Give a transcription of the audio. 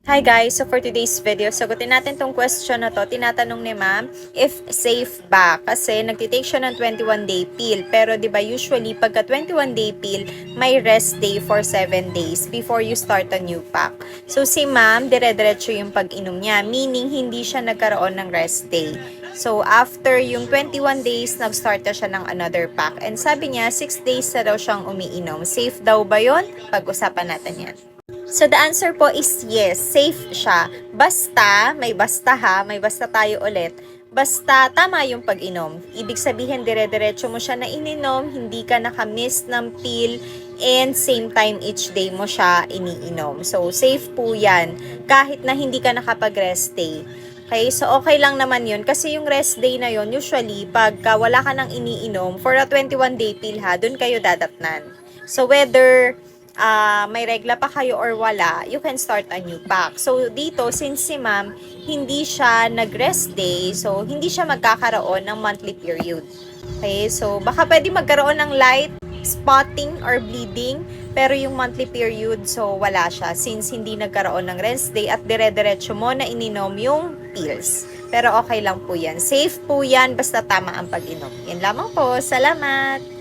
Hi guys! So for today's video, sagutin natin tong question na to. Tinatanong ni ma'am if safe ba? Kasi nagtitake siya ng 21-day pill. Pero di ba usually pagka 21-day pill, may rest day for 7 days before you start a new pack. So si ma'am, dire-diretso yung pag-inom niya. Meaning hindi siya nagkaroon ng rest day. So after yung 21 days, nag-start na siya ng another pack. And sabi niya, 6 days na daw siyang umiinom. Safe daw ba yun? Pag-usapan natin yan. So the answer po is yes, safe siya. Basta, may basta ha, may basta tayo ulit. Basta tama yung pag-inom. Ibig sabihin dire-diretso mo siya na ininom, hindi ka nakamiss ng pill, and same time each day mo siya iniinom. So safe po yan, kahit na hindi ka nakapag-rest day. Okay, so okay lang naman yun. Kasi yung rest day na yun, usually, pagka wala ka nang iniinom, for a 21-day pill ha, dun kayo dadatnan. So whether may regla pa kayo or wala, you can start a new pack. So, dito, since si ma'am, hindi siya nag-rest day, so, hindi siya magkakaroon ng monthly period. Okay, so, baka pwede magkaroon ng light spotting or bleeding, pero yung monthly period, so, wala siya, since hindi nagkaroon ng rest day at dire-diretso mo na ininom yung pills. Pero okay lang po yan. Safe po yan, basta tama ang pag-inom. Yan lamang po. Salamat!